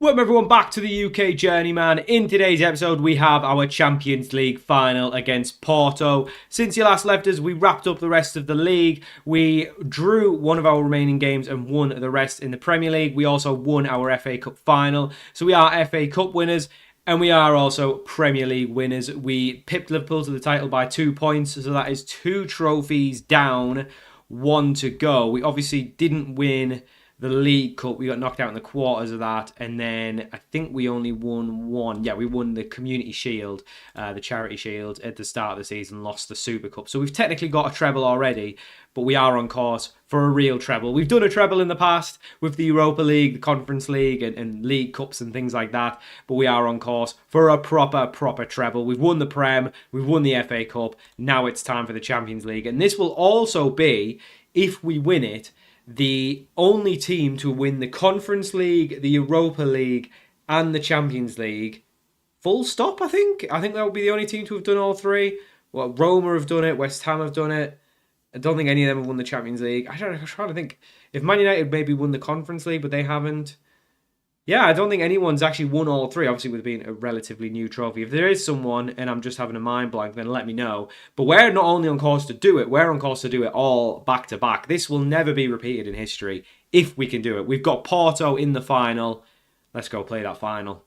Welcome everyone back to the UK Journeyman. In today's episode we have our Champions League final against Porto. Since you last left us, we wrapped up the rest of the league. We drew one of our remaining games and won the rest in the Premier League. We also won our FA Cup final. So we are FA Cup winners and we are also Premier League winners. We pipped Liverpool to the title by 2 points. So that is 2 trophies down, 1 to go. We obviously didn't win the League Cup. We got knocked out in the quarters of that, and then I think we only won one. Yeah, we won the Community Shield, the Charity Shield at the start of the season, lost the Super Cup. So we've technically got a treble already, but we are on course for a real treble. We've done a treble in the past with the Europa League, the Conference League, and League Cups and things like that, but we are on course for a proper treble. We've won the Prem, we've won the FA Cup, now it's time for the Champions League, and this will also be, if we win it, the only team to win the Conference League, the Europa League, and the Champions League. Full stop, I think. I think that would be the only team to have done all three. Well, Roma have done it, West Ham have done it. I don't think any of them have won the Champions League. I'm trying to think. If Man United maybe won the Conference League, but they haven't. Yeah, I don't think anyone's actually won all three, obviously with it being a relatively new trophy. If there is someone, and I'm just having a mind blank, then let me know. But we're not only on course to do it, we're on course to do it all back to back. This will never be repeated in history if we can do it. We've got Porto in the final. Let's go play that final.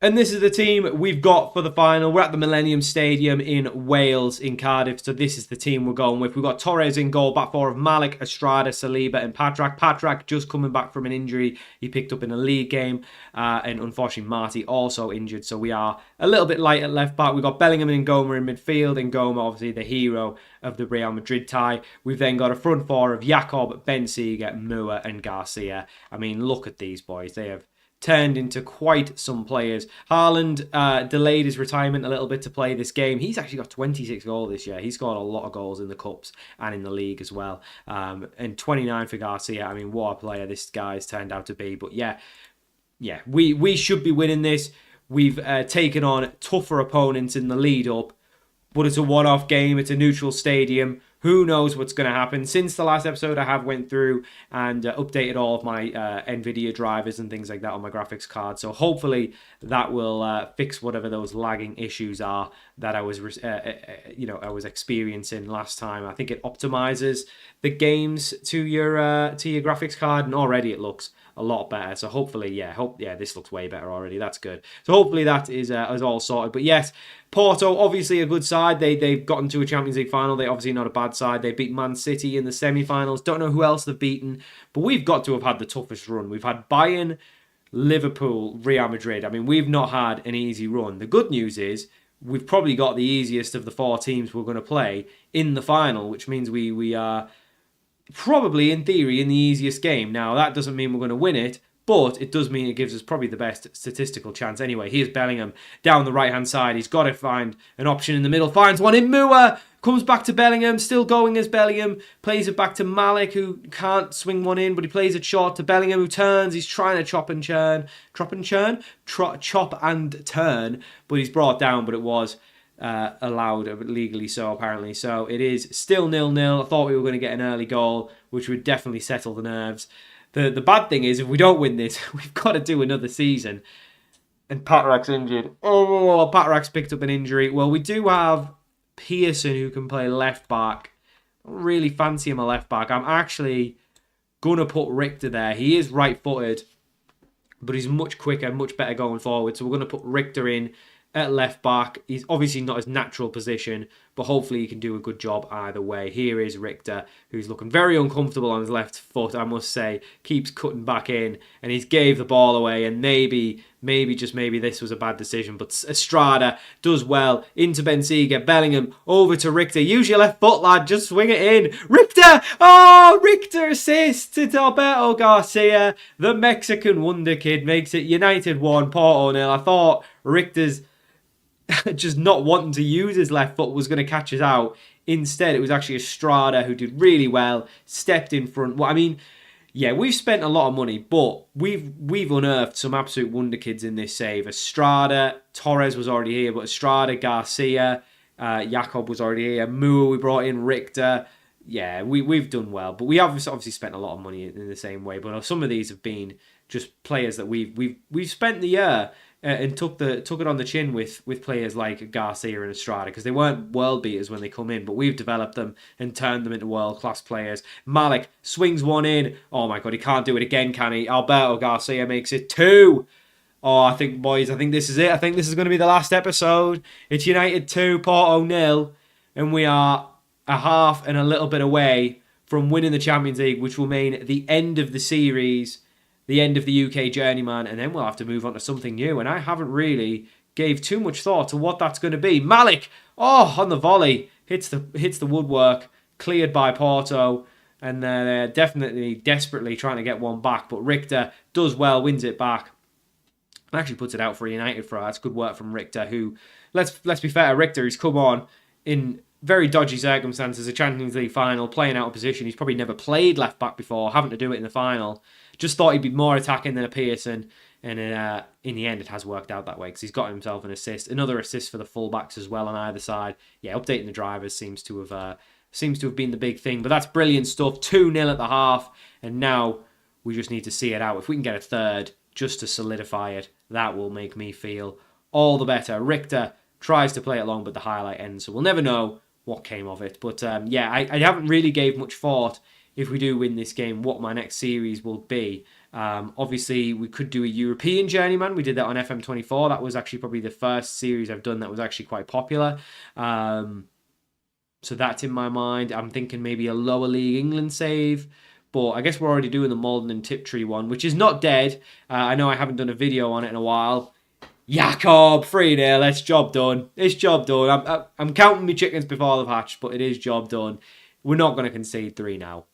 And this is the team we've got for the final. We're at the Millennium Stadium in Wales, in Cardiff. So this is the team we're going with. We've got Torres in goal, back four of Malik, Estrada, Saliba and Patrak. Patrak just coming back from an injury he picked up in a league game. And unfortunately, Marty also injured. So we are a little bit light at left back. We've got Bellingham and Ngoma in midfield. And Ngoma, obviously, the hero of the Real Madrid tie. We've then got a front four of Jakob, Benziga, Mua and Garcia. I mean, look at these boys. They have turned into quite some players. Haaland delayed his retirement a little bit to play this game. He's actually got 26 goals this year. He's scored a lot of goals in the Cups and in the league as well. And 29 for Garcia. I mean, what a player this guy's turned out to be. But yeah, we should be winning this. We've taken on tougher opponents in the lead up, but it's a one-off game. It's a neutral stadium. Who knows what's going to happen? Since the last episode, I have went through and updated all of my NVIDIA drivers and things like that on my graphics card. So hopefully that will fix whatever those lagging issues are that I was, I was experiencing last time. I think it optimizes the games to your graphics card, and already it looks a lot better. So hopefully, this looks way better already. That's good. So hopefully that is all sorted. But yes, Porto, obviously a good side. They've gotten to a Champions League final. They're obviously not a bad side. They beat Man City in the semi-finals. Don't know who else they've beaten, but we've got to have had the toughest run. We've had Bayern, Liverpool, Real Madrid. I mean, we've not had an easy run. The good news is we've probably got the easiest of the 4 teams we're going to play in the final, which means we are probably, in theory, in the easiest game. Now, that doesn't mean we're going to win it, but it does mean it gives us probably the best statistical chance anyway. Here's Bellingham down the right-hand side. He's got to find an option in the middle. Finds one in Mua. Comes back to Bellingham. Still going as Bellingham. Plays it back to Malik, who can't swing one in, but he plays it short to Bellingham, who turns. He's trying to chop and turn. But he's brought down, but it was allowed legally so, apparently. So it is still 0-0. I thought we were going to get an early goal, which would definitely settle the nerves. The bad thing is, if we don't win this, we've got to do another season. And Patrak's injured. Oh, Patrak's picked up an injury. Well, we do have Pearson, who can play left back. I don't really fancy him a left back. I'm actually going to put Richter there. He is right-footed, but he's much quicker, much better going forward. So we're going to put Richter in at left back. He's obviously not his natural position, but hopefully he can do a good job either way. Here is Richter, who's looking very uncomfortable on his left foot, I must say. Keeps cutting back in, and he's gave the ball away, and maybe this was a bad decision, but Estrada does well into Benziga. Bellingham over to Richter. Use your left foot, lad. Just swing it in. Richter! Oh, Richter assists to Alberto Garcia. The Mexican wonder kid makes it United 1, Porto 0. I thought Richter's just not wanting to use his left foot was going to catch us out. Instead, it was actually Estrada who did really well, stepped in front. Well, I mean, yeah, we've spent a lot of money, but we've unearthed some absolute wonder kids in this save. Estrada, Torres was already here, but Estrada, Garcia, Jakob was already here. Mua, we brought in Richter. Yeah, we've done well, but we have obviously spent a lot of money in the same way. But some of these have been just players that we've spent the year and took it on the chin with players like Garcia and Estrada, because they weren't world beaters when they come in, but we've developed them and turned them into world class players. Malik swings one in. Oh my God, he can't do it again, can he? Alberto Garcia makes it 2. Oh, I think, boys, I think this is it. I think this is going to be the last episode. It's United 2, Porto 0, and we are a half and a little bit away from winning the Champions League, which will mean the end of the series, the end of the UK Journeyman, and then we'll have to move on to something new. And I haven't really gave too much thought to what that's going to be. Malik, on the volley, hits the woodwork, cleared by Porto, and they're definitely desperately trying to get one back. But Richter does well, wins it back. Actually puts it out for a United throw. That's good work from Richter, who, let's be fair, Richter, he's come on in very dodgy circumstances, a Champions League final, playing out of position. He's probably never played left-back before, having to do it in the final. Just thought he'd be more attacking than a Pearson, and in the end it has worked out that way, because he's got himself an assist. Another assist for the fullbacks as well on either side. Yeah, updating the drivers seems to have been the big thing, but that's brilliant stuff. 2-0 at the half, and now we just need to see it out. If we can get a third, just to solidify it, that will make me feel all the better. Richter tries to play it long, but the highlight ends, so we'll never know what came of it. But I haven't really gave much thought, if we do win this game, what my next series will be. Obviously, we could do a European Journeyman. We did that on FM24. That was actually probably the first series I've done that was actually quite popular. So that's in my mind. I'm thinking maybe a lower league England save. But I guess we're already doing the Malden and Tiptree one, which is not dead. I know I haven't done a video on it in a while. Jakob, 3-0, it's job done. It's job done. I'm counting my chickens before they've hatched, but it is job done. We're not going to concede 3 now.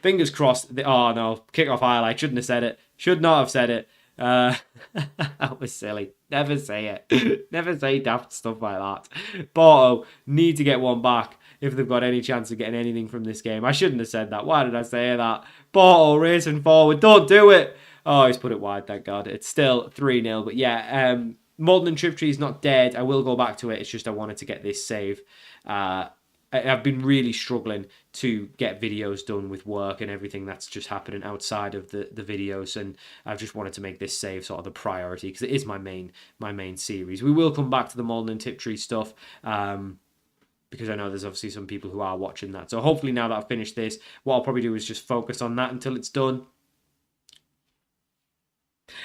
Fingers crossed. Oh no, kick-off highlight. Shouldn't have said it. Should not have said it. That was silly. Never say it. Never say daft stuff like that. Porto need to get one back if they've got any chance of getting anything from this game. I shouldn't have said that. Why did I say that? Porto racing forward. Don't do it. Oh, he's put it wide, thank God. It's still 3-0. But yeah, Malden and Tiptree is not dead. I will go back to it. It's just I wanted to get this save. I've been really struggling to get videos done with work and everything that's just happening outside of the videos, and I've just wanted to make this save sort of the priority, because it is my main series. We will come back to the Malden and Tiptree stuff, because I know there's obviously some people who are watching that. So hopefully now that I've finished this, what I'll probably do is just focus on that until it's done.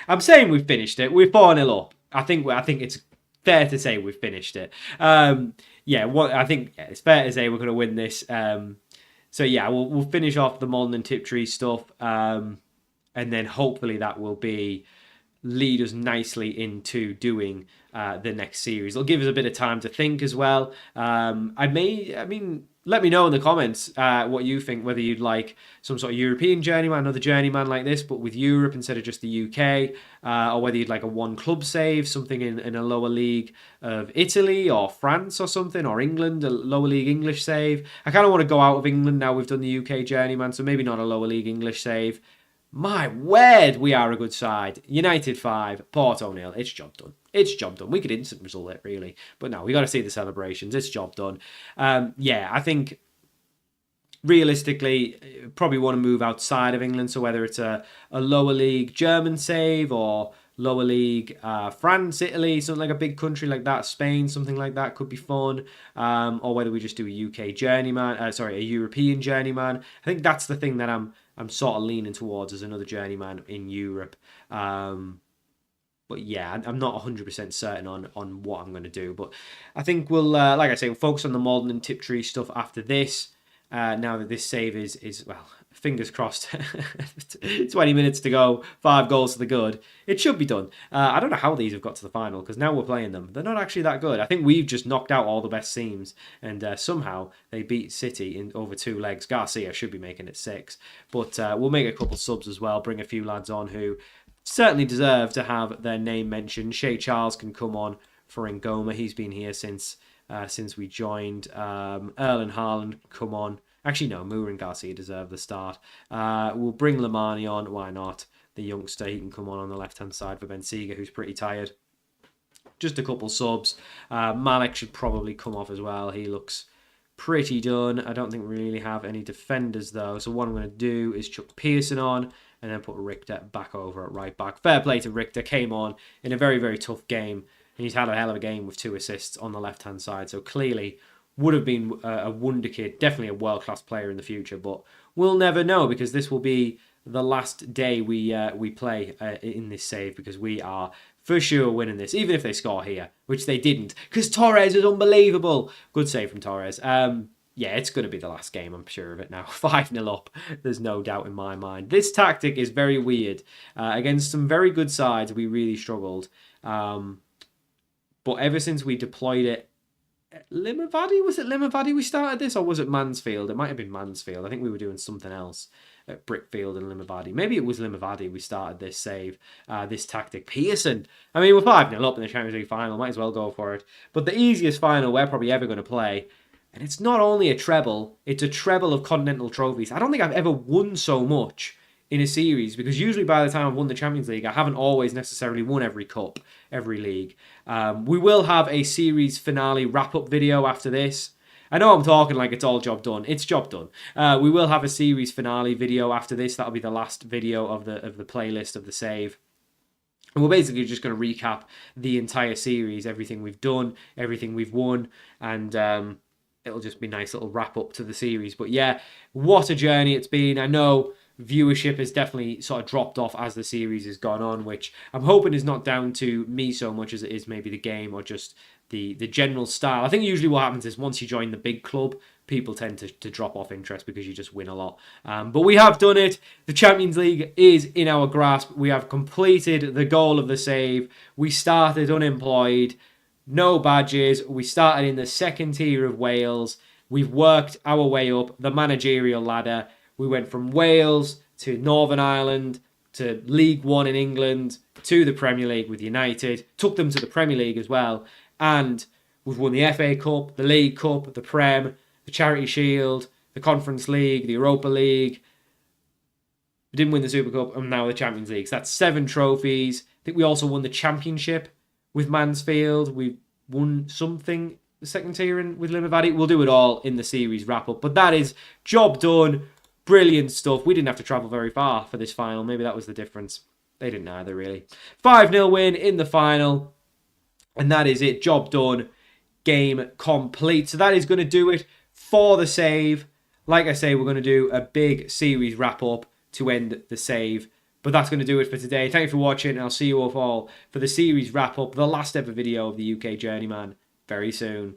I'm saying we've finished it. We're 4-0 up. I think it's fair to say we've finished it. I think it's fair to say we're going to win this. So yeah, we'll finish off the Malden and Tiptree stuff, and then hopefully that will lead us nicely into doing the next series. It'll give us a bit of time to think as well. Let me know in the comments what you think, whether you'd like some sort of European journeyman, another journeyman like this, but with Europe instead of just the UK, or whether you'd like a one club save, something in a lower league of Italy or France or something, or England, a lower league English save. I kind of want to go out of England now we've done the UK journeyman, so maybe not a lower league English save. My word, we are a good side. United 5, Porto 0. It's job done. It's job done. We could instant result it, really. But no, we got to see the celebrations. It's job done. I think realistically, probably want to move outside of England. So whether it's a lower league German save or lower league France, Italy, something like a big country like that, Spain, something like that could be fun. Or whether we just do a UK journeyman, a European journeyman. I think that's the thing that I'm sort of leaning towards as another journeyman in Europe. But yeah, I'm not 100% certain on what I'm going to do. But I think we'll, like I say, we'll focus on the Malden and Tiptree stuff after this. Now that this save is well, fingers crossed, 20 minutes to go, 5 goals to the good. It should be done. I don't know how these have got to the final, because now we're playing them. They're not actually that good. I think we've just knocked out all the best teams, and somehow they beat City in over 2 legs. Garcia should be making it 6. But we'll make a couple subs as well, bring a few lads on who certainly deserve to have their name mentioned. Shea Charles can come on for Ngoma. He's been here since we joined. Erling Haaland come on. Actually, no, Moore and Garcia deserve the start. We'll bring Lamani on. Why not? The youngster, he can come on the left-hand side for Bensiga, who's pretty tired. Just a couple subs. Malik should probably come off as well. He looks pretty done. I don't think we really have any defenders, though. So what I'm going to do is chuck Pearson on. and then put Richter back over at right back. Fair play to Richter, came on in a very, very tough game, and he's had a hell of a game with 2 assists on the left-hand side, so clearly would have been a wonder kid, definitely a world-class player in the future, but we'll never know, because this will be the last day we play in this save, because we are for sure winning this, even if they score here, which they didn't, because Torres is unbelievable. Good save from Torres. Yeah, it's going to be the last game, I'm sure of it now. 5-0 up, there's no doubt in my mind. This tactic is very weird. Against some very good sides, we really struggled. But ever since we deployed it, Limavady, was it Limavady we started this, or was it Mansfield? It might have been Mansfield. I think we were doing something else at Brickfield and Limavady. Maybe it was Limavady we started this save, this tactic. Pearson. I mean, we're 5-0 up in the Champions League final. Might as well go for it. But the easiest final we're probably ever going to play. And it's not only a treble, it's a treble of continental trophies. I don't think I've ever won so much in a series, because usually by the time I've won the Champions League, I haven't always necessarily won every cup, every league. We will have a series finale wrap-up video after this. I know I'm talking like it's all job done. It's job done. We will have a series finale video after this. That'll be the last video of the playlist of the save. And we're basically just going to recap the entire series, everything we've done, everything we've won, and it'll just be a nice little wrap-up to the series. But yeah, what a journey it's been. I know viewership has definitely sort of dropped off as the series has gone on, which I'm hoping is not down to me so much as it is maybe the game or just the general style. I think usually what happens is once you join the big club, people tend to drop off interest because you just win a lot. But we have done it. The Champions League is in our grasp. We have completed the goal of the save. We started unemployed, no badges. We started in the second tier of Wales. We've worked our way up the managerial ladder. We went from Wales to Northern Ireland to League One in England to the Premier League with United. Took them to the Premier League as well. And we've won the FA Cup, the League Cup, the Prem, the Charity Shield, the Conference League, the Europa League. We didn't win the Super Cup, and now the Champions League. So that's 7 trophies. I think we also won the Championship with Mansfield. We won something, the second tier with Limavady. We'll do it all in the series wrap-up. But that is job done. Brilliant stuff. We didn't have to travel very far for this final. Maybe that was the difference. They didn't either, really. 5-0 win in the final. And that is it. Job done. Game complete. So that is going to do it for the save. Like I say, we're going to do a big series wrap-up to end the save. But that's going to do it for today. Thank you for watching. And I'll see you all for the series wrap-up, the last ever video of the UK Journeyman, very soon.